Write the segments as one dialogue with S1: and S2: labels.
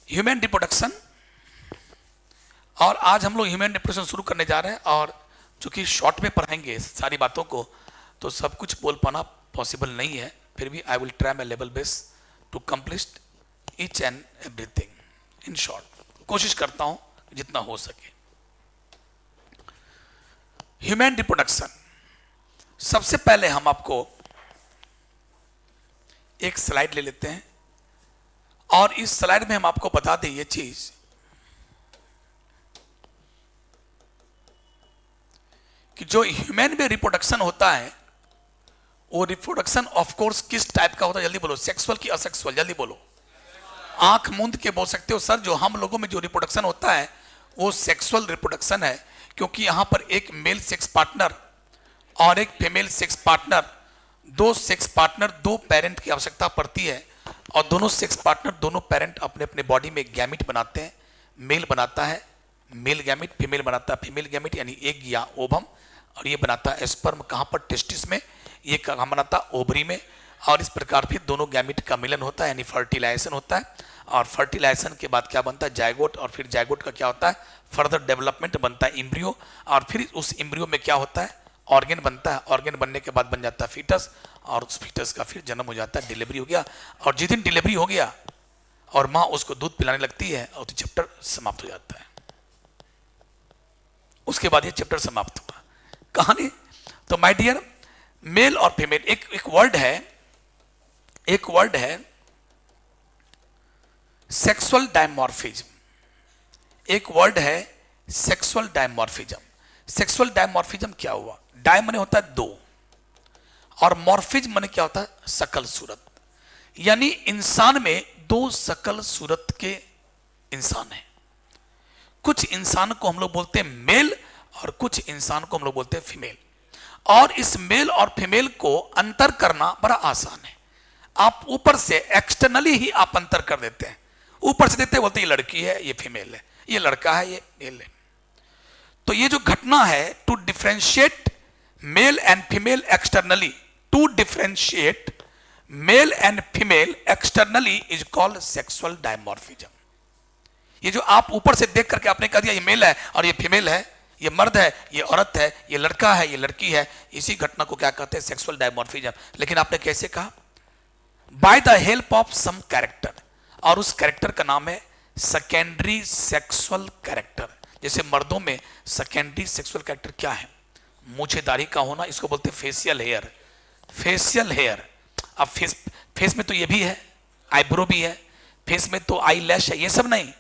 S1: Human reproduction, और आज हम लोग ह्यूमन रिप्रोडक्शन शुरू करने जा रहे हैं। और चूंकि शॉर्ट में पढ़ाएंगे सारी बातों को तो सब कुछ बोल पाना पॉसिबल नहीं है, फिर भी I will try my level best to complete each and everything in short. कोशिश करता हूं जितना हो सके। ह्यूमन रिप्रोडक्शन, सबसे पहले हम आपको एक स्लाइड ले लेते हैं और इस स्लाइड में हम आपको बता दें ये चीज कि जो ह्यूमन में रिप्रोडक्शन होता है वो रिप्रोडक्शन ऑफ कोर्स किस टाइप का होता है? जल्दी बोलो, सेक्सुअल की असेक्सुअल? जल्दी बोलो, आंख मूंद के बोल सकते हो सर। जो हम लोगों में जो रिप्रोडक्शन होता है वो सेक्सुअल रिप्रोडक्शन है, क्योंकि यहां पर एक मेल सेक्स पार्टनर और एक फीमेल सेक्स पार्टनर, दो सेक्स पार्टनर, दो पेरेंट की आवश्यकता पड़ती है। और दोनों सेक्स पार्टनर, दोनों पेरेंट अपने अपने बॉडी में गैमिट बनाते हैं। मेल बनाता है मेल गैमिट, फीमेल बनाता है फीमेल गैमिट, यानी एग या ओवम, और ये बनाता है स्पर्म। कहां पर? टेस्टिस में। ये कहां बनाता है? ओवरी में। और इस प्रकार फिर दोनों गैमिट का मिलन होता है, यानी फर्टिलाइजेशन होता है। और फर्टिलाइजेशन के बाद क्या बनता है? जायगोट। और फिर जायगोट का क्या होता है? फर्दर डेवलपमेंट बनता है इम्ब्रियो। और फिर उस इम्ब्रियो में क्या होता है? ऑर्गन बनता है। ऑर्गन बनने के बाद बन जाता है फीटस, और उस फीटस का फिर जन्म हो जाता है, डिलीवरी हो गया। और जिस दिन डिलीवरी हो गया और माँ उसको दूध पिलाने लगती है और तो चैप्टर समाप्त हो जाता है। उसके बाद ये चैप्टर समाप्त हुआ कहानी। तो माय डियर, मेल और फीमेल, एक वर्ड है सेक्सुअल डायमॉर्फिज्म। एक वर्ड है सेक्सुअल डायमॉर्फिज्म। सेक्सुअल डायमॉर्फिज्म क्या हुआ? डाय माने होता है दो, और मॉर्फिज्म माने क्या होता है? शकल सूरत। यानी इंसान में दो शकल सूरत के इंसान हैं। कुछ इंसान को हम लोग बोलते हैं मेल और कुछ इंसान को हम लोग बोलते हैं फीमेल। और इस मेल और फीमेल को अंतर करना बड़ा आसान है। आप ऊपर से एक्सटर्नली ही आप अंतर कर देते हैं। ऊपर से देखते हैं, बोलते हैं ये लड़की है, ये फीमेल है, ये लड़का है, ये मेल है। तो ये जो घटना है, to differentiate male and female externally, to differentiate male and female externally is called sexual dimorphism. ये जो आप ऊपर से देख करके आपने कह दिया ये मेल है और ये फीमेल है, ये मर्द है, ये औरत है, ये लड़का है, ये लड़की है, इसी घटना को क्या कहते हैं? Sexual dimorphism. लेकिन आपने कैसे कहा? By the help of some character, और उस कैरेक्टर का नाम है सेकेंडरी सेक्सुअल कैरेक्टर। जैसे मर्दों में सेकेंडरी सेक्सुअल कैरेक्टर क्या है? मूछेदारी का होना, इसको बोलते हैं फेशियल हेयर। फेशियल हेयर, अब फेस में तो ये भी है, आईब्रो भी है, फेस में तो आई लैश है, ये सब नहीं,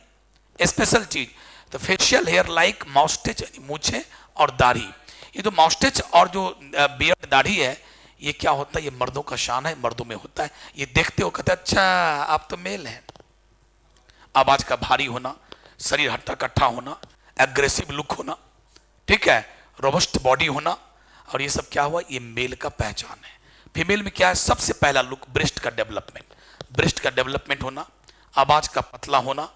S1: स्पेशल चीज। तो फेशियल हेयर लाइक माउस्टेच, मूछे और दाढ़ी। ये जो माउस्टेच और जो बियर्ड दाढ़ी है, ये क्या होता है? ये मर्दों का शान है, मर्दों में होता है। ये देखते हो कहते अच्छा आप तो मेल हैं। आवाज का भारी होना, शरीर हट्टा कट्ठा होना, एग्रेसिव लुक होना, ठीक है, रोबस्ट बॉडी होना, और ये सब क्या हुआ? ये मेल का पहचान है। फीमेल में क्या है? सबसे पहला लुक ब्रेस्ट का डेवलपमेंट, ब्रेस्ट का डेवलपमेंट होना, आवाज का पतला होना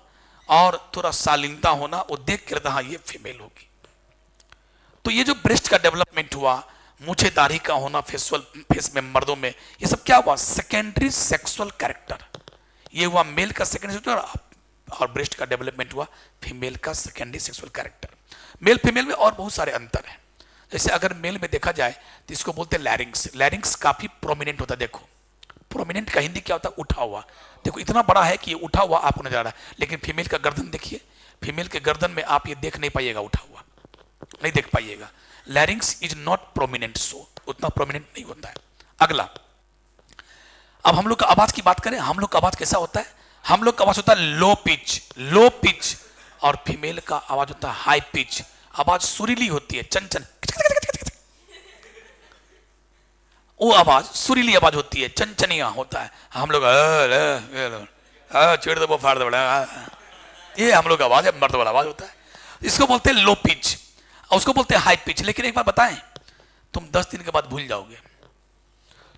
S1: और थोड़ा शालीनता होना। वो देख के लगता हाँ ये फीमेल होगी। तो ये जो ब्रेस्ट का डेवलपमेंट हुआ, मूछे दाढ़ी का होना फेस में मर्दों में, ये सब क्या हुआ? Secondary sexual character. ये हुआ मेल का सेकेंडरी सेक्सुअल, और ब्रेस्ट का डेवलपमेंट हुआ फीमेल का secondary sexual character. Male female में और बहुत सारे अंतर हैं। जैसे अगर मेल में देखा जाए तो इसको बोलते हैं लैरिंग्स। लैरिंग्स काफी प्रोमिनेंट होता है। देखो प्रोमिनेंट का हिंदी क्या होता है? उठा हुआ। देखो इतना बड़ा है कि ये उठा हुआ आपको नजर आ रहा है, लेकिन फीमेल का गर्दन देखिए, फीमेल के गर्दन में आप ये देख नहीं पाइएगा, उठा हुआ नहीं देख पाइएगा। लैरिंग्स इज नॉट प्रोमिनेंट, सो उतना प्रोमिनेंट नहीं होता है। अगला, अब हम लोग का आवाज की बात करें, हम लोग का आवाज कैसा होता है? हम लोग का आवाज होता है लो पिच, लो पिच, और फीमेल का आवाज होता है हाई पिच। आवाज सुरीली होती है, चंचन, वो आवाज सुरीली आवाज होती है, चंचनिया होता है। हम लोग छेड़ दो वो फाड़ दो, ये हम लोग का आवाज है, मर्द वाला आवाज होता है। इसको बोलते हैं लो पिच और उसको बोलते हैं हाई पिच। लेकिन एक बार बताएं, तुम 10 दिन के बाद भूल जाओगे।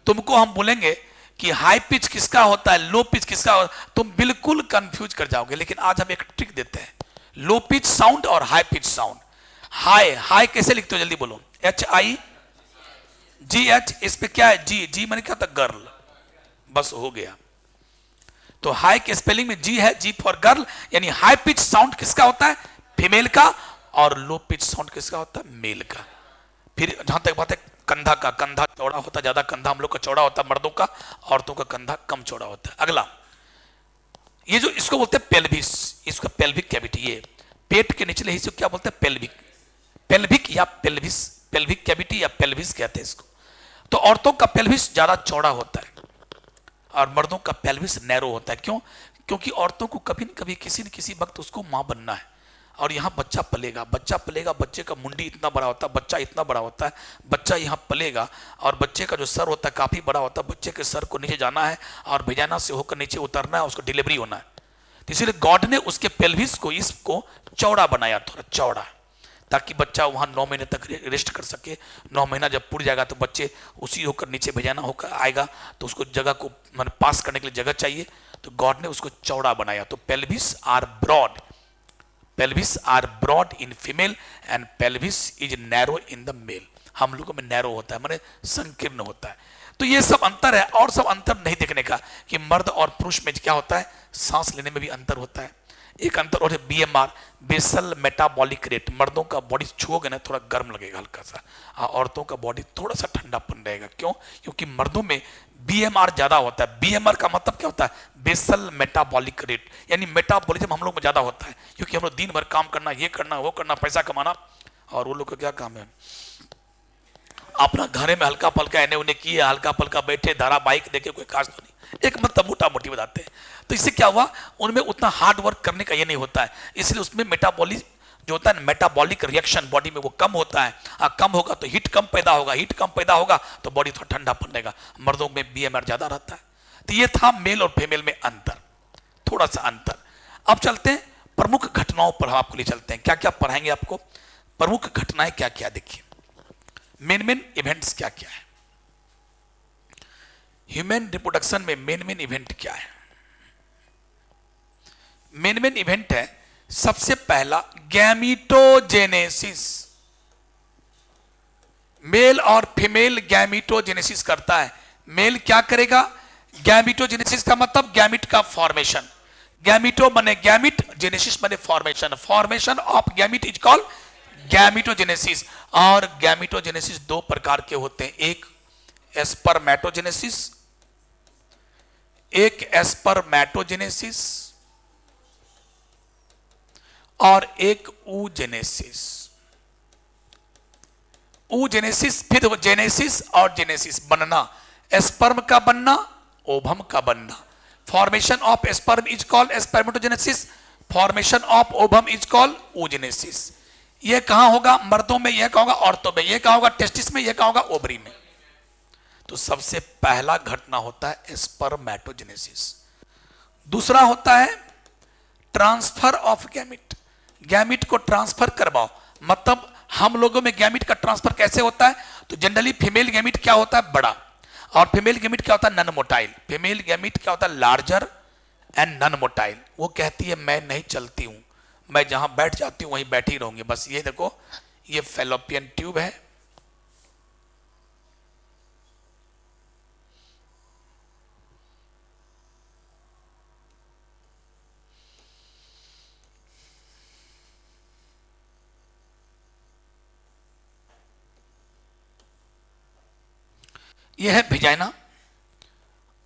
S1: तुमको हम बोलेंगे कि हाई पिच किसका होता है, लो पिच किसका होता है, तुम बिल्कुल कंफ्यूज कर जाओगे। लेकिन आज हम एक ट्रिक देते हैं, लो पिच साउंड और high pitch sound. High, high कैसे लिखते हो? जल्दी बोलो। HIGH, इस पे क्या है? जी, जी मैंने क्या था? गर्ल, बस हो गया। तो हाई के स्पेलिंग में जी है, जी फॉर गर्ल, यानी हाई पिच साउंड किसका होता है? फीमेल का, और लो पिच साउंड किसका होता है? मेल का। फिर जहां तक बात है कंधा का, कंधा चौड़ा होता है, ज्यादा कंधा हम लोग का चौड़ा होता है मर्दों का, औरतों का कंधा कम चौड़ा होता है। अगला, ये जो इसको बोलते हैं पेल्विस, इसका पेल्विक कैविटी, ये पेट के निचले हिस्से को क्या बोलते हैं? पेल्विक, पेल्विक या पेल्विस, पेल्विक कैविटी या पेल्विस कहते हैं इसको। तो औरतों का पेल्विस ज्यादा चौड़ा होता है और मर्दों का पेल्विस नैरो होता है। क्यों? क्योंकि औरतों को कभी न कभी किसी न किसी वक्त उसको मां बनना है, और यहाँ बच्चा पलेगा, बच्चा पलेगा, बच्चे का मुंडी इतना बड़ा होता है, बच्चा इतना बड़ा होता है, बच्चा यहाँ पलेगा, और बच्चे का जो सर होता है काफी बड़ा होता है, बच्चे के सर को नीचे जाना है और भेजाना से होकर नीचे उतरना है, उसको डिलीवरी होना है। तो इसीलिए गॉड ने उसके पेल्विस को, इसको चौड़ा बनाया, थोड़ा चौड़ा, ताकि बच्चा वहां 9 महीने तक रेस्ट कर सके। 9 महीना जब पूरी जाएगा तो बच्चे उसी होकर नीचे भेजाना होकर आएगा, तो उसको जगह को मतलब पास करने के लिए जगह चाहिए, तो गॉड ने उसको चौड़ा बनाया। तो pelvis are broad, pelvis are broad in female and pelvis is narrow in the male। हम लोगों में नैरो होता है, माने संकीर्ण होता है। तो ये सब अंतर है, और सब अंतर नहीं देखने का कि मर्द और पुरुष में क्या होता है, सांस लेने में भी अंतर होता है। एक अंतर और है बीएमआर, बेसल मेटाबॉलिक रेट। मर्दों का बॉडी छुओगे ना थोड़ा गर्म लगेगा हल्का सा, औरतों का बॉडी थोड़ा सा ठंडापन रहेगा। क्यों? क्योंकि मर्दों में बीएमआर ज्यादा होता है। बीएमआर का मतलब क्या होता है? बेसल मेटाबॉलिक रेट, यानी मेटाबॉलिज्म हम लोग में ज्यादा होता है, क्योंकि हम लोग दिन भर काम करना, ये करना, वो करना, पैसा कमाना, और वो लोग का क्या काम है? अपना घरे में हल्का पलका एने उन्हें किए, हल्का पलका बैठे, धारावाहिक देखे, कोई काज तो नहीं, एक मतलब मोटा मोटी बताते हैं। तो इससे क्या हुआ, उनमें उतना हार्ड वर्क करने का ये नहीं होता है, इसलिए उसमें मेटाबॉलिज्म जो होता है, मेटाबॉलिक रिएक्शन बॉडी में वो कम होता है। कम होगा तो हीट कम पैदा होगा, हीट कम पैदा होगा तो बॉडी थोड़ा ठंडा पड़ेगा। मर्दों में बीएमआर ज्यादा रहता है। तो ये था मेल और फीमेल में अंतर, थोड़ा सा अंतर। अब चलते हैं प्रमुख घटनाओं पर, आपको ले चलते हैं। क्या क्या पढ़ाएंगे आपको, प्रमुख घटनाएं क्या क्या, देखिए मेन मेन इवेंट्स क्या क्या है। ह्यूमन रिप्रोडक्शन में मेन मेन इवेंट क्या है? मेन मेन इवेंट है सबसे पहला गैमीटोजेनेसिस। मेल और फीमेल गैमीटोजेनेसिस करता है। मेल क्या करेगा? गैमीटोजेनेसिस का मतलब गैमिट का फॉर्मेशन। गैमीटो माने गैमिट, जेनेसिस माने formation. Formation of gamete is called gametogenesis. और गैमीटोजेनेसिस दो प्रकार के होते हैं, एक स्पर्मेटोजेनेसिस, एक स्पर्मेटोजेनेसिस और एक oogenesis। oogenesis, फिर जेनेसिस और जेनेसिस, बनना, स्पर्म का बनना, ओभम का बनना। Formation of sperm is called spermatogenesis, formation of ovum is called oogenesis। यह कहां होगा? मर्दों में। यह कहां होगा? औरतों में। यह कहां होगा? टेस्टिस में। यह कहां होगा? ओवरी में। तो सबसे पहला घटना होता है स्पर्मेटोजेनेसिस। दूसरा होता है ट्रांसफर ऑफ गैमिट। गैमिट को ट्रांसफर करवाओ, मतलब हम लोगों में गैमिट का ट्रांसफर कैसे होता है? तो जनरली फीमेल गैमिट क्या होता है? बड़ा, और फीमेल गैमिट क्या होता है? None motile. फीमेल गैमिट क्या होता है? Larger and non motile. वो कहती है मैं नहीं चलती हूं, मैं जहां बैठ जाती हूं वहीं बैठी रहूंगी बस। ये देखो, ये फैलोपियन ट्यूब है, यह है विजाइना,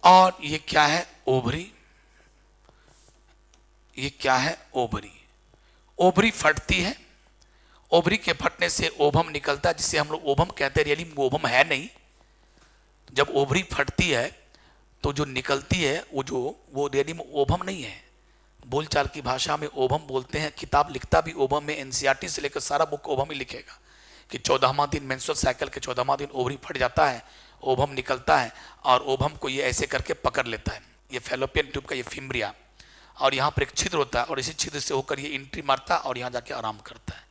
S1: और ये क्या है? ओवरी। ये क्या है? ओवरी। ओवरी फटती है, ओवरी के फटने से ओवम निकलता है, जिसे हम लोग ओवम कहते हैं। रियली ओवम है नहीं। जब ओवरी फटती है तो जो निकलती है वो रियली में ओवम नहीं है। बोलचाल की भाषा में ओवम बोलते हैं, किताब लिखता भी ओवम में। एनसीईआरटी से लेकर सारा बुक ओवम ही लिखेगा कि 14वां दिन मेंस्ट्रुअल साइकिल के 14वां दिन ओवरी फट जाता है, ओवम निकलता है, और ओवम को ये ऐसे करके पकड़ लेता है। ये फैलोपियन ट्यूब का ये फिम्ब्रिया, और यहाँ पर एक छिद्र होता है, और इसी छिद्र से होकर ये एंट्री मारता है और यहाँ जाके आराम करता है।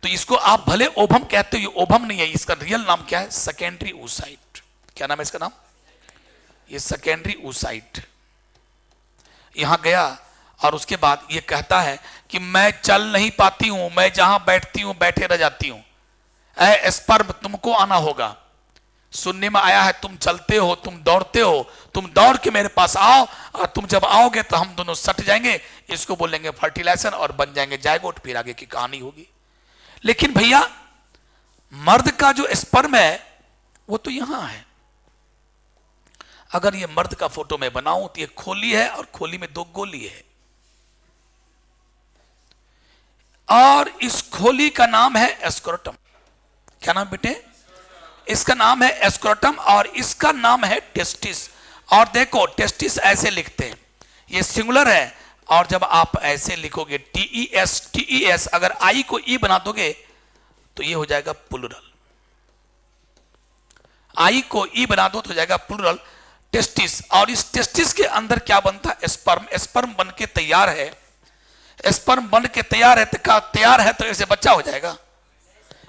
S1: तो इसको आप भले ओवम कहते हो, ये ओवम नहीं है। इसका रियल नाम क्या है? Secondary oocyte। क्या नाम है इसका? नाम ये सेकेंडरी oocyte। यहां गया और उसके बाद ये कहता है कि मैं चल नहीं पाती हूं, मैं जहां बैठती हूं बैठे रह जाती हूं। स्पर्म तुमको आना होगा। सुनने में आया है तुम चलते हो, तुम दौड़ते हो, तुम दौड़ के मेरे पास आओ और तुम जब आओगे तो हम दोनों सट जाएंगे, इसको बोलेंगे फर्टिलाइजेशन और बन जाएंगे जायगोट, फिर आगे की कहानी होगी। लेकिन भैया मर्द का जो स्पर्म है वो तो यहां है। अगर ये मर्द का फोटो मैं बनाऊं तो ये खोली है और खोली में 2 गोली है, और इस खोली का नाम है एस्क्रोटम। क्या नाम बेटे? इसका नाम है एस्क्रोटम और इसका नाम है टेस्टिस। और देखो टेस्टिस ऐसे लिखते हैं, ये सिंगुलर है, और जब आप ऐसे लिखोगे टीईएस, अगर आई को ई बना दोगे तो ये हो जाएगा प्लूरल। आई को ई बना दो तो हो जाएगा प्लूरल टेस्टिस। और इस टेस्टिस के अंदर क्या बनता है? स्पर्म। स्पर्म बन के तैयार है, स्पर्म बन के तैयार है, तो तैयार है तो इसे बच्चा हो जाएगा।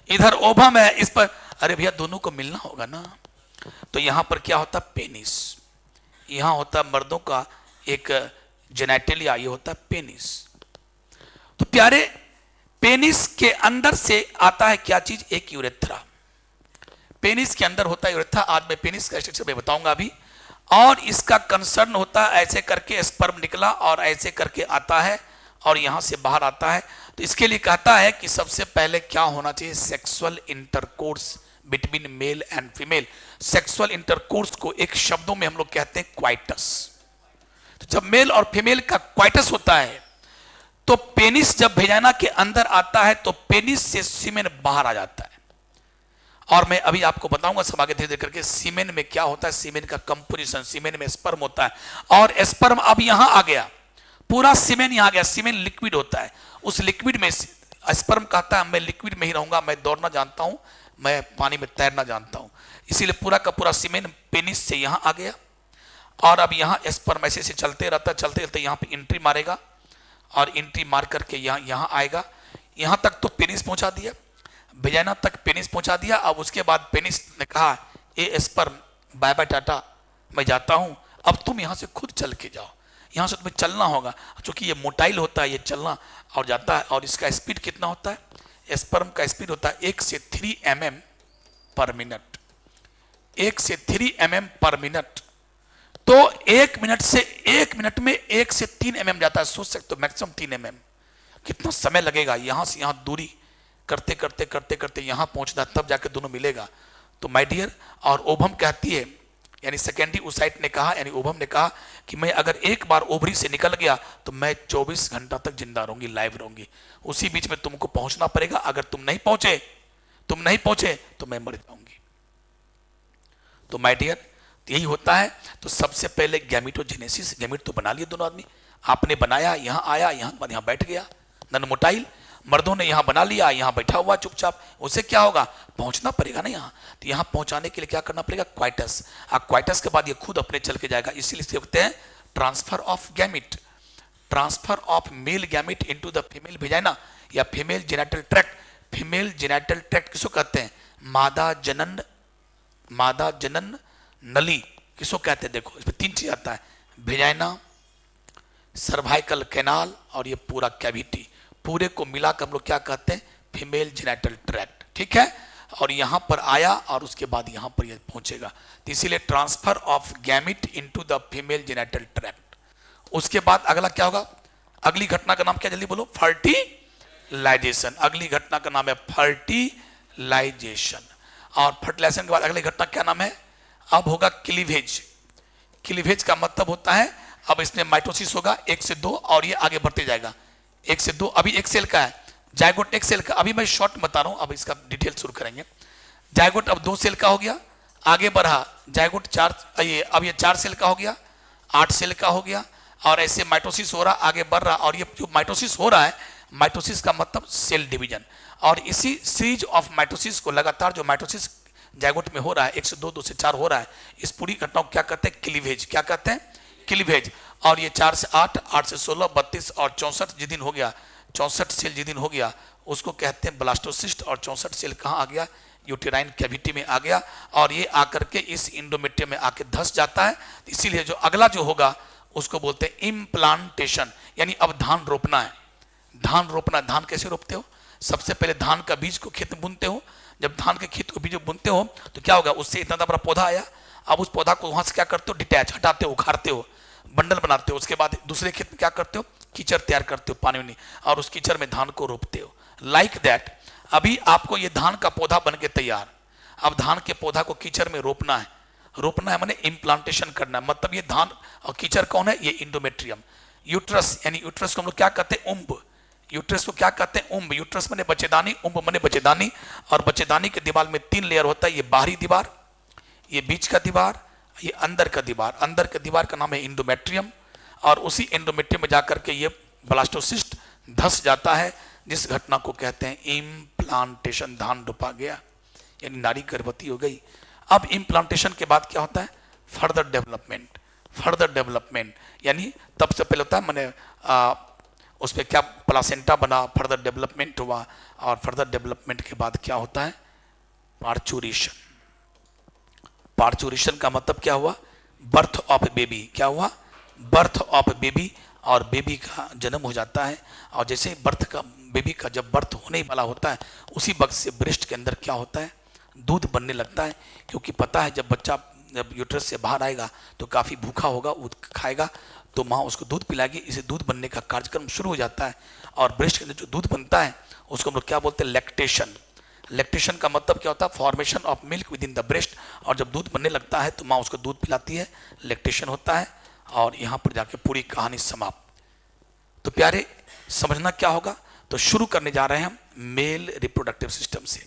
S1: इधर ओवम है, इस पर अरे भैया दोनों को मिलना होगा ना, तो यहां पर क्या होता है? पेनिस। यहां होता है मर्दों का एक जेनेटिलिया, ये होता है पेनिस। तो प्यारे पेनिस के अंदर से आता है क्या चीज? एक यूरेथ्रा। पेनिस के अंदर होता है यूरेथ्रा। आज मैं पेनिस का स्ट्रक्चर में बताऊंगा अभी। और इसका कंसर्न होता है ऐसे करके स्पर्म निकला और ऐसे करके आता है और यहां से बाहर आता है। तो इसके लिए कहता है कि सबसे पहले क्या होना चाहिए? Sexual intercourse between mail and female. Sexual intercourse को एक शब्दों में हम लोग कहते हैं क्वाइटस। तो जब मेल और फीमेल का क्वाइटस होता है तो पेनिस जब वेजाइना के अंदर आता है तो पेनिस से सीमेन बाहर आ जाता है। और मैं अभी आपको बताऊंगा सब आगे धीरे धीरे करके सीमेन में क्या होता है, सीमेन का कंपोजिशन। सीमेन में स्पर्म होता है और स्पर्म अब यहां आ गया, पूरा सीमेन यहां आ गया। सीमेन लिक्विड होता है, उस लिक्विड में स्पर्म कहता है मैं लिक्विड में ही रहूंगा, मैं दौड़ना जानता हूं, मैं पानी में तैरना जानता हूं। इसीलिए पूरा का पूरा सीमेन पेनिस से यहां आ गया और अब यहां स्पर्म ऐसे से चलते रहता, चलते चलते यहां पे एंट्री मारेगा और एंट्री मार करके यहां आएगा। यहां तक तो पेनिस पहुंचा दिया, वेजाइना तक पेनिस पहुंचा दिया। अब उसके बाद पेनिस ने कहा ए स्पर्म बाय बाय टाटा, मैं जाता हूं, अब तुम यहां से खुद चल के जाओ, यहां से तुम्हें चलना होगा। क्योंकि ये मोटाइल होता है, ये चलना और जाता है। और इसका स्पीड कितना होता है? स्पर्म का स्पीड होता है 1 से 3 mm पर मिनट। 1 से 3 mm पर मिनट। तो 1 मिनट से 1 मिनट में 1 से 3 mm जाता है। सोच सकते हो मैक्सिमम 3 mm कितना समय लगेगा यहां से यहां दूरी करते करते करते करते यहां पहुंचना, तब जाकर दोनों मिलेगा। तो माय डियर, और ओवम कहती है, यानी सेकेंडरी ओसाइट ने कहा, यानी ओवम ने कहा कि मैं अगर एक बार ओवरी से निकल गया तो मैं 24 घंटा तक जिंदा रहूंगी, लाइव रहूंगी। उसी बीच में तुमको पहुंचना पड़ेगा, अगर तुम नहीं पहुंचे तो मैं मर जाऊंगी। तो माय डियर यही होता है। तो सबसे पहले गैमिटोजेनेसिस, गैमिट तो बना लिए दोनों आदमी, आपने बनाया, यहां आया, यहां बैठ गया नन मोटाइल। मर्दों ने यहां बना लिया, यहां बैठा हुआ चुपचाप, उसे क्या होगा? पहुंचना पड़ेगा ना यहां। तो यहां पहुंचाने के लिए क्या करना पड़ेगा? क्वाइटस। क्वाइटस के बाद ये खुद अपने चल के जाएगा। इसीलिए कहते हैं transfer of gamete, transfer of male gamete into the female vagina या female genital tract. Female genital tract किसको कहते हैं? मादा जनन नली किसको कहते हैं? देखो इसमें 3 चीज आता है, वेजाइना, सर्वाइकल कैनाल और ये पूरा कैविटी। पूरे को मिलाकर हम लोग क्या कहते हैं? Female genital tract. ठीक है। और यहां पर आया और उसके बाद यहां पर ये पहुंचेगा। तो इसीलिए transfer of gamete into the female genital tract. उसके बाद अगला क्या होगा? अगली घटना का नाम क्या? जल्दी बोलो। फर्टिलाइजेशन। अगली घटना का नाम है फर्टिलाइजेशन। और फर्टिलाइजेशन के बाद अगली घटना क्या नाम है? अब होगा क्लीवेज। क्लीवेज का मतलब होता है अब इसमें माइटोसिस होगा 1 से 2 और ये आगे बढ़ते जाएगा 1 से 2। अभी 1 सेल का है जायगोट, 1 सेल का। अभी मैं शॉर्ट बता रहा हूं, अब इसका डिटेल शुरू करेंगे। जायगोट अब 2 सेल का हो गया, आगे बढ़ा जायगोट 4, अब ये 4 सेल का हो गया, 8 सेल का हो गया और ऐसे माइटोसिस हो रहा, आगे बढ़ रहा। और ये जो माइटोसिस हो रहा है, माइटोसिस का मतलब सेल डिवीजन। और इसी सीरीज ऑफ माइटोसिस को लगातार जो माइटोसिस जायगोट में हो रहा है 1 से 2, 2 से 4 हो रहा है, इस पूरी घटना को क्या कहते हैं? क्लीवेज। क्या कहते हैं? क्लीवेज। और ये 4 से 8, 8 से 16, 32 और 64 जिस दिन हो गया, 64 सेल जिस दिन हो गया उसको कहते हैं ब्लास्टोसिस्ट। और 64 सेल कहाँ आ गया? यूटेराइन कैविटी में आ गया और ये आकर के इस इंडोमेट्रियम में आके धस जाता है। इसीलिए जो अगला जो होगा उसको बोलते हैं इम्प्लांटेशन, यानी अब धान रोपना है। धान रोपना, धान कैसे रोपते हो? सबसे पहले धान का बीज को खेत में बुनते हो, जब धान के खेत को बीज बुनते हो तो क्या होगा, उससे इतना बड़ा पौधा आया, अब उस पौधा को वहां से क्या करते हो, डिटैच हटाते हो, उखाड़ते हो, बंडल बनाते हो, उसके बाद दूसरे खेत में क्या करते हो, कीचड़ तैयार करते हो, पानी नहीं, और उस कीचड़ में धान को रोपते हो। लाइक दैट अभी आपको ये धान का पौधा बन के तैयार, अब धान के पौधा को कीचड़ में रोपना है। रोपना है माने इम्प्लांटेशन करना है, मतलब ये धान और कीचड़ कौन है, ये इंडोमेट्रियम। यूट्रस यानी यूट्रस को हम लोग क्या कहते हैं, उम्ब। यूट्रस को क्या कहते हैं, उम्ब। यूट्रस माने बच्चेदानी, उम्ब माने बच्चेदानी। और बच्चेदानी के दीवार में 3 लेयर होता है, ये बाहरी दीवार, ये बीच का दीवार, ये अंदर का दीवार। अंदर का दीवार का नाम है इंडोमेट्रियम, और उसी इंडोमेट्रियम में जाकर के ये ब्लास्टोसिस्ट धस जाता है, जिस घटना को कहते हैं इम्प्लांटेशन। धान रोपा गया यानी नारी गर्भवती हो गई। अब इम्प्लांटेशन के बाद क्या होता है, फर्दर डेवलपमेंट। फर्दर डेवलपमेंट यानी तब से पहले होता है मैंने उस पर क्या प्लासेंटा बना, फर्दर डेवलपमेंट हुआ, और फर्दर डेवलपमेंट के बाद क्या होता है, पार्चुरेशन। पार्चुरेशन का मतलब क्या हुआ, बर्थ ऑफ बेबी। क्या हुआ, बर्थ ऑफ बेबी, और बेबी का जन्म हो जाता है। और जैसे बर्थ का बेबी का जब बर्थ होने वाला होता है, उसी वक्त से ब्रेस्ट के अंदर क्या होता है, दूध बनने लगता है। क्योंकि पता है जब बच्चा जब यूट्रस से बाहर आएगा तो काफ़ी भूखा होगा, खाएगा, तो माँ उसको दूध पिलाएगी, इसे दूध बनने का कार्यक्रम शुरू हो जाता है। और ब्रेस्ट के अंदर जो दूध बनता है उसको हम लोग क्या बोलते हैं, लैक्टेशन। लैक्टेशन का मतलब क्या होता है, formation of milk with in the breast. और जब दूध बनने लगता है तो माँ उसको दूध पिलाती है, लैक्टेशन होता है, और यहाँ पर जाके पूरी कहानी समाप्त। तो प्यारे समझना क्या होगा, तो शुरू करने जा रहे हैं हम मेल रिप्रोडक्टिव सिस्टम से,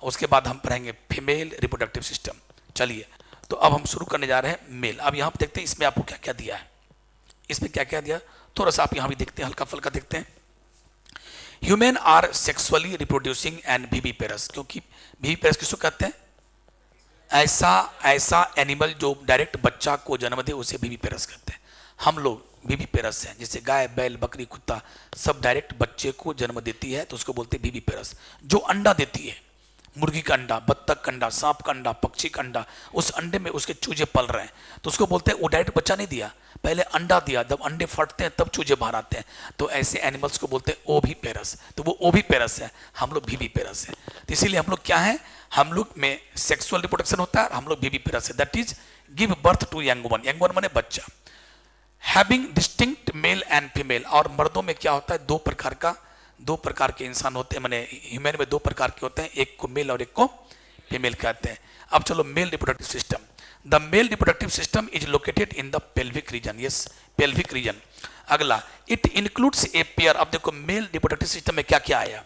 S1: उसके बाद हम पढ़ेंगे फीमेल रिप्रोडक्टिव सिस्टम। चलिए, तो अब हम शुरू करने जा रहे हैं मेल। अब यहाँ पर देखते हैं इसमें आपको क्या क्या दिया है, इसमें क्या क्या दिया, थोड़ा सा आप यहाँ भी देखते हैं, हल्का फुल्का देखते हैं। Human are sexually reproducing and viviparous. क्योंकि विविपेरस किसको कहते हैं, ऐसा एनिमल जो डायरेक्ट बच्चा को जन्म दे उसे विविपेरस कहते हैं। हम लोग विविपेरस हैं, जैसे गाय, बैल, बकरी, कुत्ता सब डायरेक्ट बच्चे को जन्म देती है तो उसको बोलते हैं विविपेरस। जो अंडा देती है, मुर्गी का अंडा, बत्तख का अंडा, सांप का अंडा, पक्षी का अंडा, उस अंडे में उसके चूजे पल रहे हैं तो उसको बोलते हैं, वो डायरेक्ट बच्चा नहीं दिया, पहले अंडा दिया, जब अंडे फटते हैं तब चूजे बाहर आते हैं, तो ऐसे एनिमल्स को बोलते हैं ओविपेरस। तो वो ओविपेरस है, हम लोग विविपेरस है। तो इसीलिए हम लोग क्या है, हम लोग में सेक्सुअल रिप्रोडक्शन होता है, हम लोग विविपेरस है, that is give birth to young one. Young one माने बच्चा। Having distinct male and female. और मर्दों में क्या होता है, दो प्रकार के इंसान होते हैं, माने ह्यूमन में 2 प्रकार के होते हैं, एक को मेल और एक को फीमेल कहते हैं। अब चलो male reproductive system. The male reproductive system is located in the pelvic region. Yes, pelvic region. अगला, इट इंक्लूड्स ए पेयर। अब देखो मेल रिप्रोडक्टिव सिस्टम में क्या क्या आया,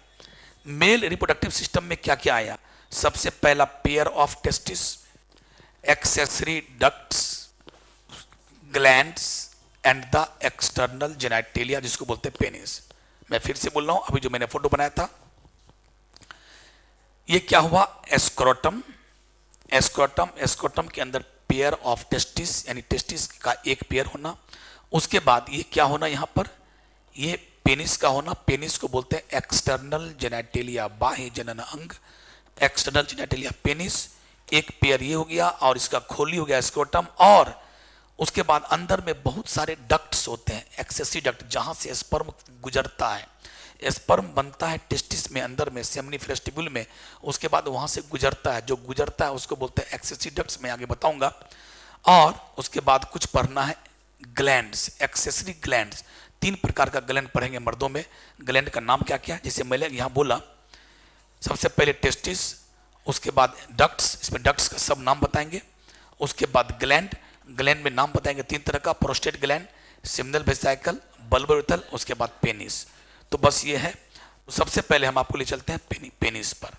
S1: मेल रिप्रोडक्टिव सिस्टम में क्या क्या आया। सबसे पहला pair of testis, accessory ducts, glands and the external genitalia, जिसको बोलते हैं पेनिस। मैं फिर से बोल रहा हूं, अभी जो मैंने फोटो बनाया था, ये क्या हुआ, एस्क्रोटम। एस्क्रोटम, एस्क्रोटम के अंदर पेयर ऑफ टेस्टिस, यानी टेस्टिस का एक पेयर होना। उसके बाद ये क्या होना, यहां पर ये पेनिस का होना। पेनिस को बोलते हैं एक्सटर्नल जेनिटेलिया, बाह्य जनन अंग। एक्सटर्नल जेनिटेलिया पेनिस, एक पेयर ये हो गया, और इसका खोली हो गया एस्क्रोटम। और उसके बाद अंदर में बहुत सारे डक्ट्स होते हैं, एक्सेसरी डक्ट, जहां से स्पर्म गुजरता है। स्पर्म बनता है टेस्टिस में, अंदर में सेमिनिफेरस ट्यूब्यूल में, उसके बाद वहां से गुजरता है, जो गुजरता है उसको बोलते हैं एक्सेसरी डक्ट्स, मैं आगे बताऊंगा। और उसके बाद कुछ पढ़ना है ग्लैंड्स, एक्सेसरी ग्लैंड्स। 3 प्रकार का ग्लैंड पढ़ेंगे मर्दों में। ग्लैंड का नाम क्या क्या है, जैसे मैंने यहाँ बोला, सबसे पहले टेस्टिस, उसके बाद डक्ट्स, इसमें डक्ट्स का सब नाम बताएंगे। उसके बाद ग्लैंड, ग्लैंड में नाम बताएंगे 3 तरह का, prostate gland, signal vesicle, bulbourethral, उसके बाद पेनिस। तो बस ये है। तो सबसे पहले हम आपको ले चलते हैं पेनिस पर।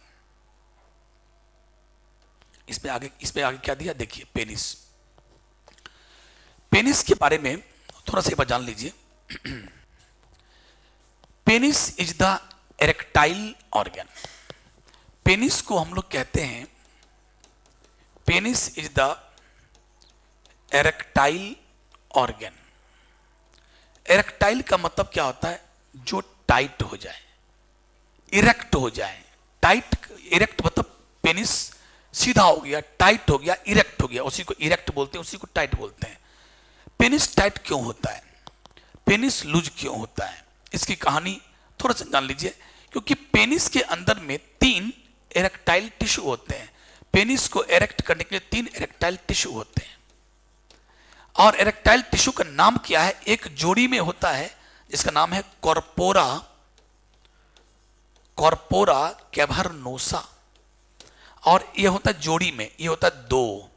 S1: इसमें आगे क्या दिया, देखिए पेनिस। पेनिस के बारे में थोड़ा सा एक बार जान लीजिए। Penis is the erectile organ. Penis को हम लोग कहते हैं, penis is the erectile organ. Erectile का मतलब क्या होता है, जो टाइट हो जाए, इरेक्ट हो जाए। टाइट, इरेक्ट मतलब पेनिस सीधा हो गया, टाइट हो गया, इरेक्ट हो गया, उसी को इरेक्ट बोलते हैं, उसी को टाइट बोलते हैं। पेनिस टाइट क्यों होता है, पेनिस लूज क्यों होता है, इसकी कहानी थोड़ा सा जान लीजिए। क्योंकि पेनिस के अंदर में 3 इरेक्टाइल टिश्यू होते हैं। पेनिस को इरेक्ट करने के लिए 3 इरेक्टाइल टिश्यू होते हैं। और इरेक्टाइल टिश्यू का नाम क्या है? एक जोड़ी में होता है जिसका नाम है कॉर्पोरा, कॉर्पोरा कैवर्नोसा। और ये होता है जोड़ी में, ये होता है 2।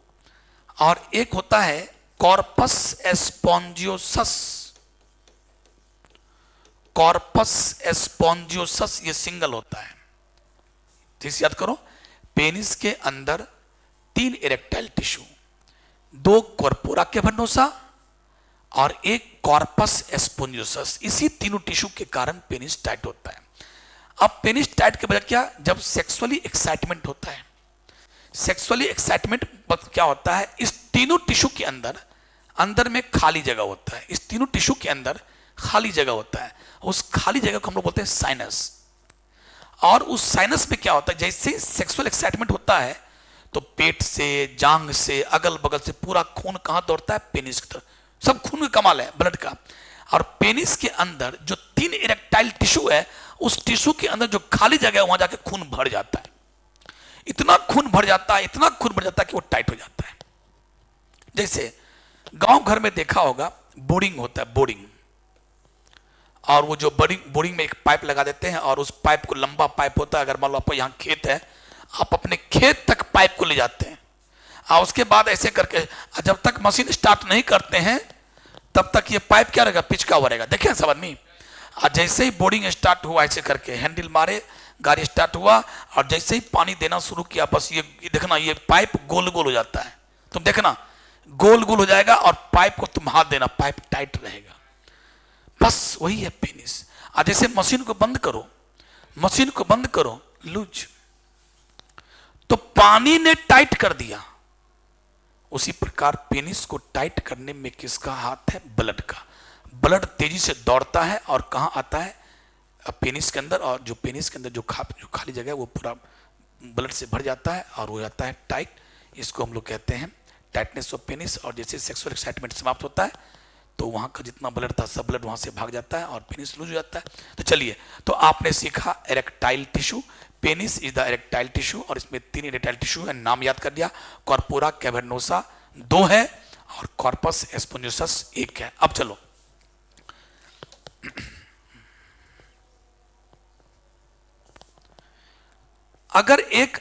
S1: और एक होता है कॉर्पस एस्पोंजियोसस, कॉर्पस एस्पोंजियोसस, ये सिंगल होता है। ठीक याद करो, पेनिस के अंदर 3 इरेक्टाइल टिश्यू, 2 कॉर्पोरा कैवर्नोसा और एक कॉर्पस एस्पोंजियोसस। इसी तीनों टिश्यू के कारण पेनिस टाइट होता है। अब पेनिस टाइट के वजह क्या? जब सेक्सुअली एक्साइटमेंट होता है। सेक्सुअली एक्साइटमेंट क्या होता है? इस तीनों टिश्यू के अंदर, अंदर में खाली जगह होता है। इस तीनों टिश्यू के अंदर खाली जगह होता है। उस खाली जगह को हम लोग बोलते हैं साइनस। और उस साइनस में क्या होता है? जैसे सेक्सुअल एक्साइटमेंट होता है तो पेट से, जांग से, अगल बगल से पूरा खून कहां दौड़ता है? पेनिस की तरफ। सब खून का कमाल है, ब्लड का। और पेनिस के अंदर जो 3 इरेक्टाइल टिश्यू है, उस टिश्यू के अंदर जो खाली जगह है वहां जाके खून भर जाता है। इतना खून भर जाता है, इतना खून भर जाता है कि वो टाइट हो जाता है। जैसे गांव घर में देखा होगा, बोरिंग होता है, बोरिंग। और वो जो बोरिंग में एक पाइप लगा देते हैं और उस पाइप को, लंबा पाइप होता है, अगर मान लो आपको यहाँ खेत है, आप अपने खेत तक पाइप को ले जाते हैं और उसके बाद ऐसे करके जब तक मशीन स्टार्ट नहीं करते हैं तब तक ये पाइप क्या रहेगा? पिचका हुआ रहेगा। देखें सब आदमी, और जैसे ही बोरिंग स्टार्ट हुआ, ऐसे करके हैंडल मारे, गाड़ी स्टार्ट हुआ और जैसे ही पानी देना शुरू किया, बस ये देखना, ये पाइप गोल गोल हो जाता है। तुम देखना, गोल गोल हो जाएगा और पाइप को तुम हाथ देना, पाइप टाइट रहेगा। बस वही है पेनिस। और जैसे मशीन को बंद करो, मशीन को बंद करो, लूज, तो पानी ने टाइट कर दिया। उसी प्रकार पेनिस को टाइट करने में किसका हाथ है? ब्लड का। ब्लड तेजी से दौड़ता है और कहां आता है? पेनिस के अंदर। और जो पेनिस के अंदर जो खाली जगह है वो पूरा ब्लड से भर जाता है और हो जाता है टाइट। इसको हम लोग कहते हैं टाइटनेस ऑफ पेनिस। और जैसे सेक्सुअल एक्साइटमेंट समाप्त होता है तो वहां का जितना ब्लड था सब ब्लड वहां से भाग जाता है और पेनिस लूज हो जाता है। तो चलिए, तो आपने सीखा erectile tissue. Penis is the erectile tissue और इसमें 3 इरेक्टाइल टिश्यू है। नाम याद कर दिया, कॉर्पोरा कैवर्नोसा 2 है और कॉर्पस एस्पोंजियोसस 1 है। अब चलो, अगर एक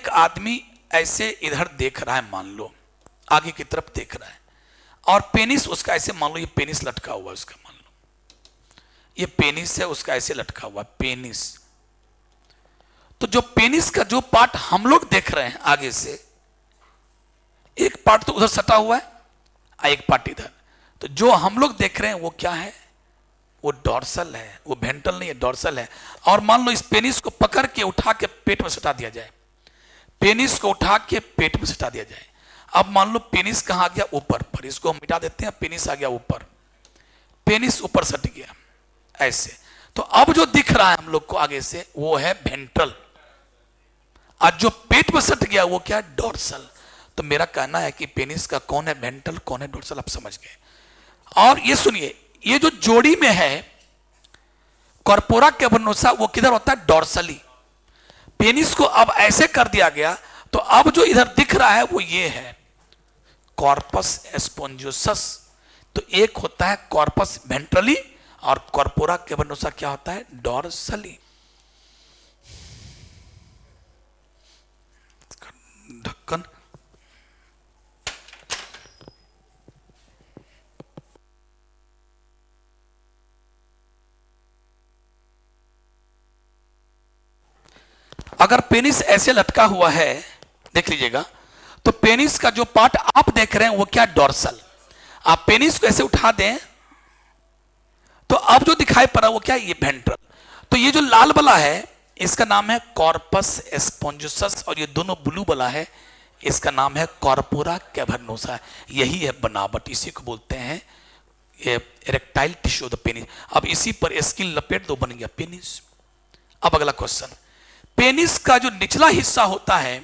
S1: आदमी ऐसे इधर देख रहा है, मान लो आगे की तरफ देख रहा है, और पेनिस उसका ऐसे, मान लो ये पेनिस लटका हुआ है उसका, मान लो ये पेनिस है उसका, ऐसे लटका हुआ पेनिस। तो जो पेनिस का जो पार्ट हम लोग देख रहे हैं आगे से, एक पार्ट तो उधर सटा हुआ है और एक पार्ट इधर। तो जो हम लोग देख रहे हैं वो क्या है? वो डॉर्सल है, वो वेंट्रल नहीं है, डॉर्सल है। और मान लो इस पेनिस को पकड़ के उठा के पेट में सटा दिया जाए, पेनिस को उठा के पेट में सटा दिया जाए। अब मान लो पेनिस कहां आ गया? ऊपर पर। इसको हम मिटा देते हैं, पेनिस आ गया ऊपर, पेनिस ऊपर सट गया ऐसे। तो अब जो दिख रहा है हम लोग को आगे से वो है वेंट्रल, और जो पेट में सट गया वो क्या? डॉर्सल। तो मेरा कहना है कि पेनिस का कौन है वेंट्रल, कौन है डॉर्सल, आप समझ गए। और ये सुनिए, ये जो जोड़ी में है कॉर्पोरा कैवर्नोसा, वो किधर होता है? डॉर्सली। पेनिस को अब ऐसे कर दिया गया तो अब जो इधर दिख रहा है वो ये है कॉर्पस एस्पोंजियोसस। तो एक होता है कॉर्पस वेंट्रली और कॉर्पोरा कैवर्नोसा क्या होता है? डॉर्सली। ढक्कन, अगर पेनिस ऐसे लटका हुआ है, देख लीजिएगा, तो पेनिस का जो पार्ट आप देख रहे हैं वो क्या? डॉर्सल। आप पेनिस को ऐसे उठा दें तो अब जो दिखाई पड़ा वो क्या? ये वेंट्रल। तो ये जो लाल वाला है इसका नाम है कॉर्पस एस्पोंजियोसस और ये दोनों ब्लू वाला है इसका नाम है कॉर्पोरा कैवर्नोसा। यही है बनावट, इसी को बोलते हैं इरेक्टाइल टिश्यू द पेनिस। अब इसी पर स्किन लपेट दो, बन गया पेनिस। अब अगला क्वेश्चन, पेनिस का जो निचला हिस्सा होता है,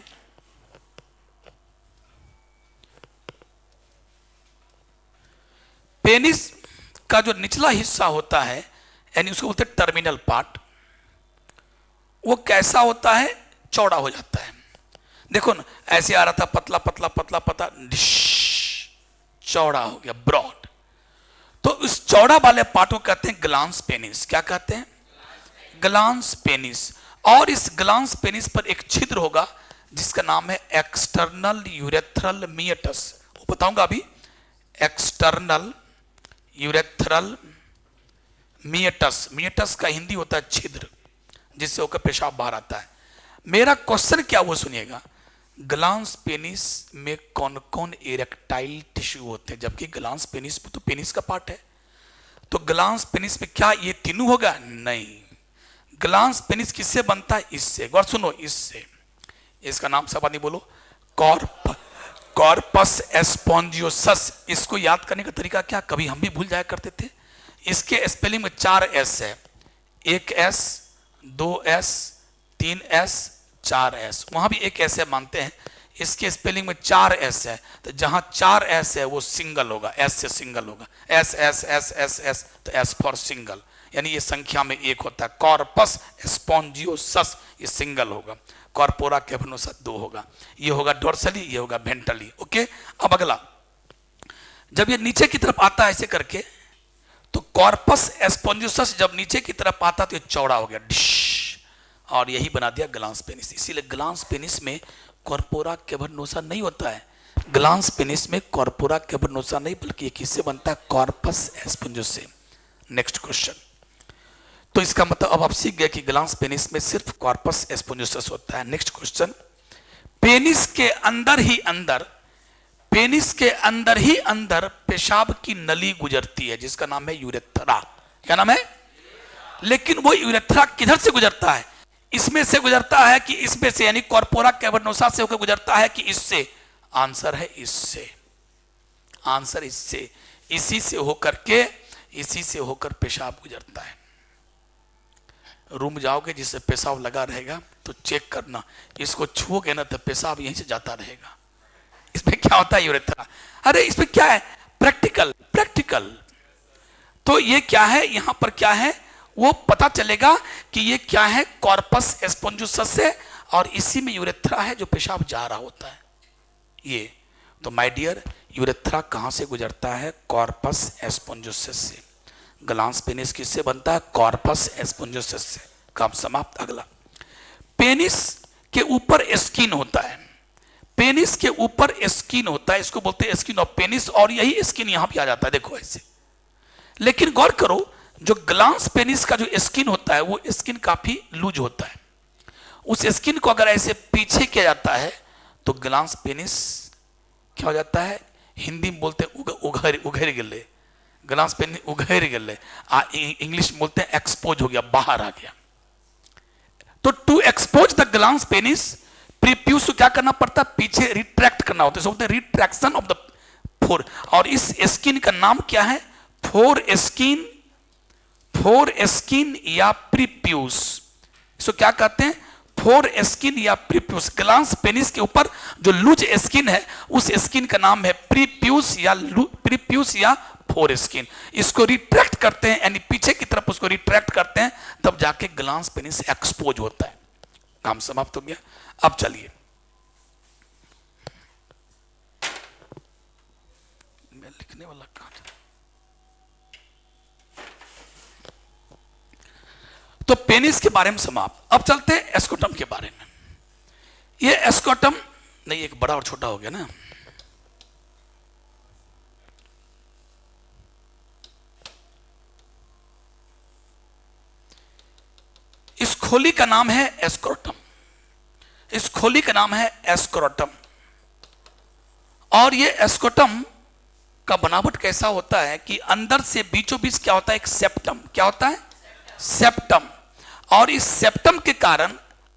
S1: पेनिस का जो निचला हिस्सा होता है यानी उसको बोलते हैं टर्मिनल पार्ट, वो कैसा होता है, चौड़ा हो जाता है। देखो ना, ऐसे आ रहा था पतला पतला पतला पतला, डिश, चौड़ा हो गया, ब्रॉड। तो इस चौड़ा वाले पार्ट को कहते हैं ग्लांस पेनिस। क्या कहते हैं? Glans penis. और इस ग्लांस पेनिस पर एक छिद्र होगा जिसका नाम है एक्सटर्नल यूरेथ्रल मियटस। वो बताऊंगा अभी। एक्सटर्नल यूरेथ्रल मियटस, मियटस का हिंदी होता है छिद्र, जिससे होकर पेशाब बाहर आता है। मेरा क्वेश्चन क्या वो सुनिएगा, ग्लांस पेनिस में कौन कौन इरेक्टाइल टिश्यू होते हैं? जबकि ग्लांस पेनिस तो पेनिस का पार्ट है। तो ग्लांस पेनिस में क्या ये तीनों होगा? नहीं। ग्लांस पेनिस किससे बनता है? इससे। गौर सुनो, इससे। इसका नाम सब आदमी बोलो, कॉर्पस एस्पोंजियोसस। इसको याद करने का तरीका क्या, कभी हम भी भूल जाया करते थे। इसके स्पेलिंग में 4 एस है, 1 एस, 2 एस, 3 एस, 4 एस। वहां भी 1 एस है मानते हैं, इसके स्पेलिंग में 4 एस है। तो जहां 4 एस है वो सिंगल होगा, एस से सिंगल होगा। S S S S S, तो एस फॉर सिंगल, यानी ये संख्या में 1 होता है। कॉर्पस एस्पोंजियोसस ये सिंगल होगा, कॉर्पोरा कैवर्नोसा 2 होगा। ये होगा डोर्सली, ये होगा वेंट्रली। ओके, अब अगला, जब ये नीचे की तरफ आता है ऐसे करके, तो कॉर्पस एस्पोंजियोसस जब नीचे की तरफ आता तो ये चौड़ा हो गया, डिश, और यही बना दिया ग्लांस पेनिस। इसीलिए ग्लांस पेनिस में कॉर्पोरा कैवर्नोसा नहीं होता है। ग्लांस पेनिस में कॉर्पोरा कैवर्नोसा नहीं, बल्कि ये किससे बनता है? कॉर्पस एस्पोंजियोसस से। Next question. तो इसका मतलब अब आप सीख गए कि ग्लांस पेनिस में सिर्फ कॉर्पस एस्पोंजियोसस होता है। Next question. पेनिस के अंदर ही अंदर, पेनिस के अंदर ही अंदर पेशाब की नली गुजरती है जिसका नाम है यूरेथ्रा। क्या नाम है? लेकिन वो यूरेथ्रा किधर से गुजरता है? इसमें से गुजरता है कि इसमें से, यानी कॉर्पोरा कैवर्नोसा से होकर गुजरता है कि इससे? आंसर है इससे। आंसर इससे, इसी से होकर के, इसी से होकर पेशाब गुजरता है। रूम जाओगे जिससे पेशाब लगा रहेगा तो चेक करना, इसको छुओगे ना तो पेशाब यहीं से जाता रहेगा। इसमें क्या होता है? यूरेथ्रा। अरे इसमें क्या है? Practical, practical. तो ये क्या है, यहां पर क्या है वो पता चलेगा कि ये क्या है, कॉर्पस एस्पोंजियोसस से, और इसी में यूरेथ्रा है जो पेशाब जा रहा होता है। ये तो माय डियर, यूरेथ्रा कहां से गुजरता है? कॉर्पस एस्पोंजियोसस से। ग्लांस पेनिस किससे बनता है? कॉर्पस एस्पोंजियोसस से। काम समाप्त। अगला, पेनिस के ऊपर स्किन होता है। पेनिस के ऊपर स्किन होता है, इसको बोलते हैं स्किन ऑफ पेनिस, और यही स्किन यहां पे आ जाता है, देखो ऐसे। लेकिन गौर करो, जो ग्लांस पेनिस का जो स्किन होता है वो स्किन काफी लूज होता है। उस स्किन को अगर ऐसे पीछे किया जाता है तो ग्लांस पेनिस क्या हो जाता है? हिंदी में बोलते हैं उघेर गिले, ग्लांस पेनिस उघेर गिले। इंग्लिश में बोलते हैं एक्सपोज हो गया, बाहर आ गया। तो to expose the glans penis, prepuce को क्या करना पड़ता है? पीछे रिट्रैक्ट करना होता है, बोलते हैं रिट्रैक्शन ऑफ द फोर। और इस स्किन का नाम क्या है? फोर स्किन, फोर स्किन या प्रीप्यूस। इसको क्या कहते हैं? फोर स्किन या प्रीप्यूस। ग्लांस पेनिस के ऊपर जो लूज स्किन है उस स्किन का नाम है प्रीप्यूस या फोर स्किन। इसको रिट्रैक्ट करते हैं, यानी पीछे की तरफ उसको रिट्रैक्ट करते हैं, तब जाके ग्लांस पेनिस एक्सपोज होता है। काम समाप्त हो गया। अब चलिए, मैं लिखने वाला कहां? तो पेनिस के बारे में समाप्त। अब चलते हैं एस्कोटम के बारे में। ये एस्कोटम नहीं, एक बड़ा और छोटा हो गया ना। इस खोली का नाम है एस्क्रोटम। इस खोली का नाम है एस्क्रोटम। और ये एस्क्रोटम का बनावट कैसा होता है कि अंदर से बीचों बीच क्या होता है? एक सेप्टम। क्या होता है? सेप्टम। और इस सेप्टम के कारण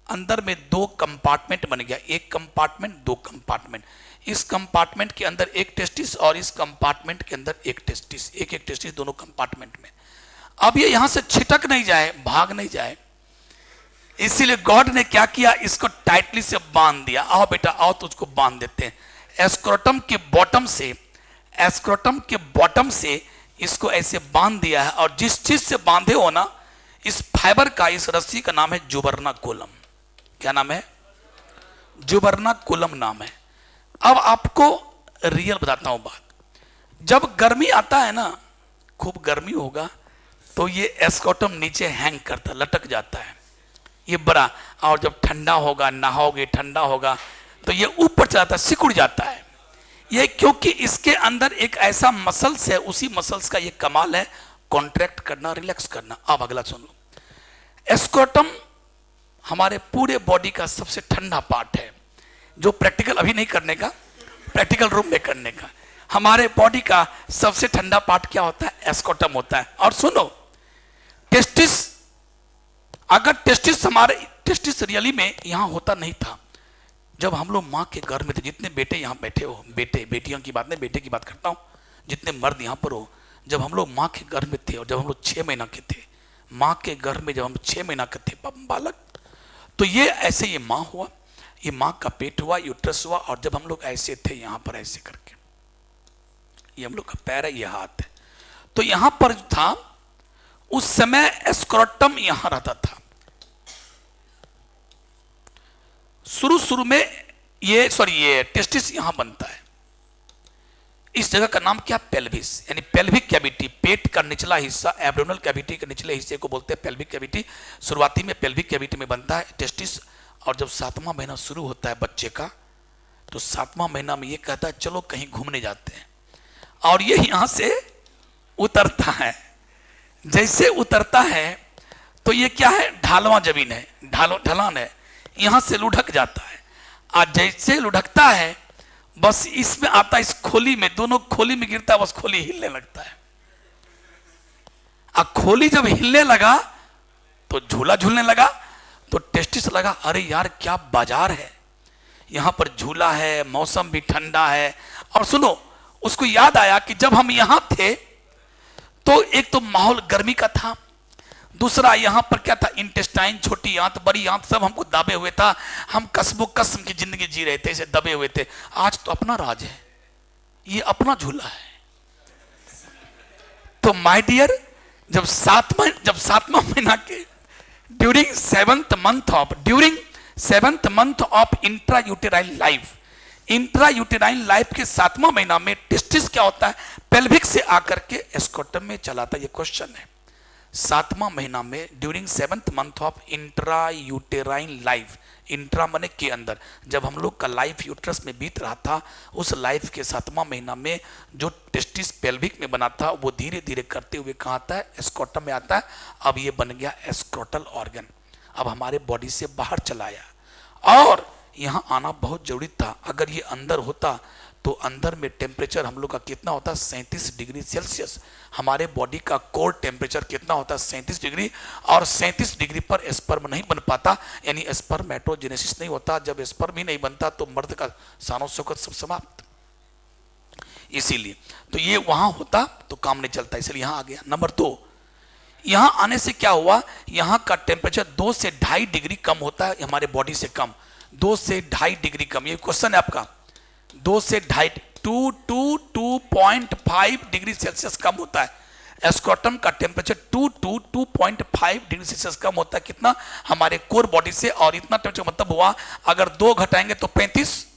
S1: अंदर में 2 कंपार्टमेंट बन गया, एक कंपार्टमेंट, 2 कंपार्टमेंट। इस कंपार्टमेंट के अंदर एक टेस्टिस और इस कंपार्टमेंट के अंदर एक टेस्टिस, एक एक टेस्टिस दोनों कंपार्टमेंट में। अब ये यहां से छिटक नहीं जाए, भाग नहीं जाए, इसीलिए गॉड ने क्या किया? इसको टाइटली से बांध दिया। आओ बेटा आओ, तो उसको बांध देते हैं। एस्क्रोटम के बॉटम से, एस्क्रोटम के बॉटम से इसको ऐसे बांध दिया है। और जिस चीज से बांधे हो ना, इस फाइबर का, इस रस्सी का नाम है जुबरनाकुलम। क्या नाम है? जुबरनाकुलम नाम है। अब आपको रियल बताता हूं बात। जब गर्मी आता है ना, खूब गर्मी होगा तो ये एस्कोटम नीचे हैंग करता, लटक जाता है ये बड़ा। और जब ठंडा होगा, नहाओगे, ठंडा होगा तो ये ऊपर चलाता, सिकुड़ जाता है ये, क्योंकि इसके अंदर एक ऐसा मसल्स है, उसी मसल्स का ये कमाल है, कॉन्ट्रैक्ट करना, रिलैक्स करना। अब अगला सुन लो। एस्कोटम हमारे पूरे बॉडी का सबसे ठंडा पार्ट है, जो प्रैक्टिकल अभी नहीं करने का, प्रैक्टिकल रूम में करने का। हमारे बॉडी का सबसे ठंडा पार्ट क्या होता है? एस्कोटम होता है। और सुनो, टेस्टिस, अगर टेस्टिस, हमारे टेस्टिस रियली में यहां होता नहीं था जब हम लोग माँ के घर में थे। जितने बेटे यहाँ बैठे हो, बेटे बेटियों की बात नहीं, बेटे की बात करता हूँ, जितने मर्द यहाँ पर हो, जब हम लोग माँ के घर में थे और जब हम लोग 6 महीना के थे, माँ के घर में जब हम 6 महीना के थे बालक, तो ये ऐसे, ये माँ हुआ, ये माँ का पेट हुआ, यूट्रस हुआ, और जब हम लोग ऐसे थे यहाँ पर ऐसे करके, ये हम लोग का पैर है, ये हाथ है, तो यहाँ पर था उस समय एस्क्रोटम यहाँ रहता था। शुरू में ये टेस्टिस यहां बनता है। इस जगह का नाम क्या? पेल्विस, यानी पेल्विक कैविटी। पेट का निचला हिस्सा, एब्डोमिनल कैविटी के निचले हिस्से को बोलते हैं पेल्विक कैविटी। शुरुआती में पेल्विक कैविटी में बनता है टेस्टिस। और जब 7वां महीना शुरू होता है बच्चे का, तो 7वां महीना में ये कहता है चलो कहीं घूमने जाते हैं, और ये यहां से उतरता है। जैसे उतरता है तो ये क्या है? ढालवा जमीन है, ढलान है, यहां से लुढ़क जाता है। आज जैसे लुढ़कता है, बस इसमें आता है, इस खोली में, दोनों खोली में गिरता है, बस खोली हिलने लगता है। अब खोली जब हिलने लगा तो झूला झूलने लगा, तो टेस्टिस लगा अरे यार क्या बाजार है, यहां पर झूला है, मौसम भी ठंडा है। और सुनो, उसको याद आया कि जब हम यहां थे तो एक तो माहौल गर्मी का था, दूसरा यहां पर क्या था? इंटेस्टाइन, छोटी आंत, बड़ी आंत, सब हमको दाबे हुए था। हम कसबो कसम की जिंदगी जी रहे थे, इसे दबे हुए थे। आज तो अपना राज है, ये अपना झूला है। तो माय डियर, जब सातवां महीना के during seventh month of intrauterine life के 7वां महीना में टेस्टिस क्या होता है? पेल्विक से आकर के एस्कोटम में चलाता है। ये क्वेश्चन है। 7वां महीना में during 7th month of intrauterine life, intra मने के अंदर, जब हम लोग का लाइफ यूट्रस में बीत रहा था, उस लाइफ के 7वां महीना में जो टेस्टिस पेल्विक में बना था, वो धीरे धीरे करते हुए कहाँ आता है? एस्कोटम में आता है। अब ये बन गया एस्क्रोटल ऑर्गन, अब हमारे बॉडी से बाहर चला आया। और यहाँ आना बहुत जरूरी था। अगर ये अंदर होता तो अंदर में टेम्परेचर हम लोग का कितना होता? 37 डिग्री सेल्सियस। हमारे बॉडी का कोर टेम्परेचर कितना होता? 37 डिग्री। और 37 डिग्री पर स्पर्म नहीं बन पाता, यानी स्पर्मेटोजेनेसिस नहीं होता। जब स्पर्म ही नहीं बनता तो मर्द का शानो शौकत सब समाप्त। इसीलिए तो ये वहां होता तो काम नहीं चलता, इसलिए यहां आ गया। नंबर 2, यहां आने से क्या हुआ? यहां का टेम्परेचर 2 से 2.5 डिग्री कम होता है, हमारे बॉडी से कम, 2 से 2.5 डिग्री कम। ये क्वेश्चन है आपका। 2 से 2.5 2.5 डिग्री सेल्सियस कम होता है। एस्क्रोटम का टेम्परेचर 2.5 डिग्री सेल्सियस कम होता है। कितना? हमारे कोर बॉडी से। और इतना टेम्परेचर मतलब हुआ, अगर 2 घटाएंगे तो 35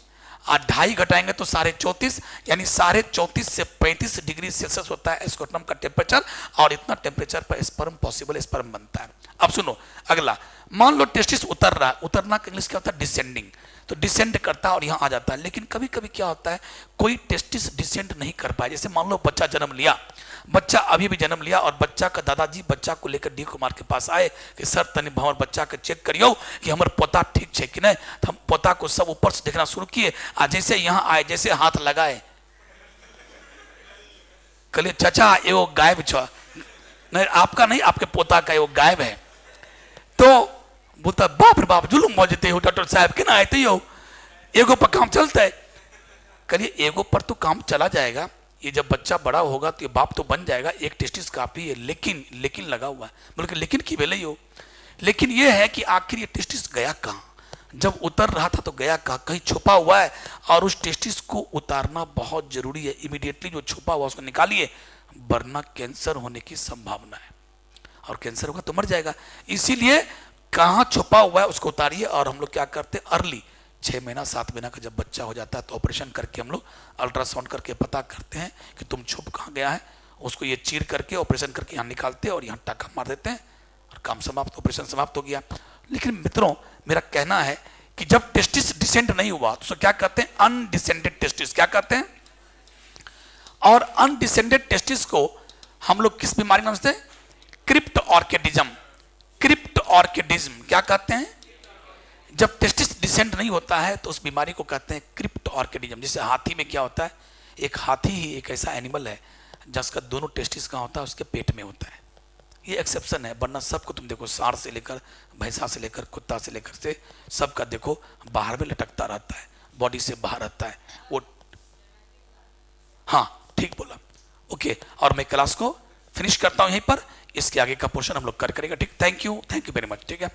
S1: और 2.5 घटाएंगे तो 34.5, यानी 34.5 से 35 डिग्री सेल्सियस होता है एस्क्रोटम का टेम्परेचर। और इतना टेम्परेचर पर स्पर्म पॉसिबल, स्पर्म बनता है। अब सुनो अगला, मान लो टेस्टिस उतर रहा है। उतरना का इंग्लिश क्या होता है? डिसेंडिंग। तो डिसेंड करता है और यहाँ आ जाता है। लेकिन कभी कभी क्या होता है, कोई टेस्टिस डिसेंड नहीं कर पाए। जैसे मान लो बच्चा जन्म लिया, बच्चा अभी भी जन्म लिया, और बच्चा का दादाजी बच्चा को लेकर डी कुमार के पास आए कि सर तनि हमार बच्चा के चेक करियो कि हमारे पोता ठीक है कि नहीं। तो हम पोता को सब ऊपर से देखना शुरू किए। आज जैसे यहाँ आए, जैसे हाथ लगाए, कहलिए चाचा एगो गायब छ, नहीं आपका नहीं, आपके पोता का एगो गायब है। तो बोलता बाप रे बाप जुलूम मौजते हो डॉक्टर साहब, के ना आते हो, एगो पर काम चलता है। करिए एगो पर तो काम चला जाएगा, ये जब बच्चा बड़ा होगा तो ये बाप तो बन जाएगा, एक टेस्टिस काफी है। लेकिन लगा हुआ है। बोले कि लेकिन की बेले हो, लेकिन ये है कि आखिर ये टेस्टिस गया कहाँ? जब उतर रहा था तो गया कहाँ? कहीं छुपा हुआ है, और उस टेस्टिस को उतारना बहुत जरूरी है। इमीडिएटली जो छुपा हुआ उसको निकालिए, वरना कैंसर होने की संभावना है। और कैंसर होगा तो मर जाएगा। इसीलिए कहाँ छुपा हुआ है उसको उतारिए। और हम लोग क्या करते हैं, अर्ली 6 महीना 7 महीना का जब बच्चा हो जाता है तो ऑपरेशन करके हम लोग अल्ट्रासाउंड करके पता करते हैं कि तुम छुप कहाँ गया है, उसको ये चीर करके ऑपरेशन करके यहाँ निकालते हैं और यहाँ टाका मार देते हैं और काम समाप्त, ऑपरेशन समाप्त हो गया। लेकिन मित्रों मेरा कहना है कि जब टेस्टिस डिसेंट नहीं हुआ तो क्या कहते हैं, अनडिसेंडेड टेस्टिस। क्या कहते हैं? और अनडिसेंडेड टेस्टिस को हम लोग किस बीमारी नाम से, क्रिप्ट ऑर्किडिज्म। क्रिप्ट ऑर्किडिज्म क्या कहते हैं? जब टेस्टिस डिसेंट नहीं होता है तो उस बीमारी को कहते हैं क्रिप्ट ऑर्किडिज्म। जैसे हाथी में क्या होता है, एक हाथी ही एक ऐसा एनिमल है जिसका दोनों टेस्टिस कहाँ होता है, उसके पेट में होता है। ये एक्सेप्शन है, वरना सबको तुम देखो, सांड से लेकर भैंसा से लेकर कुत्ता से लेकर से सबका देखो बाहर में लटकता रहता है, बॉडी से बाहर रहता है वो। हाँ ठीक बोला, ओके। और मैं क्लास को फिनिश करता हूँ यहीं पर, इसके आगे का पोर्शन हम लोग करेंगे। ठीक, थैंक यू वेरी मच। ठीक है।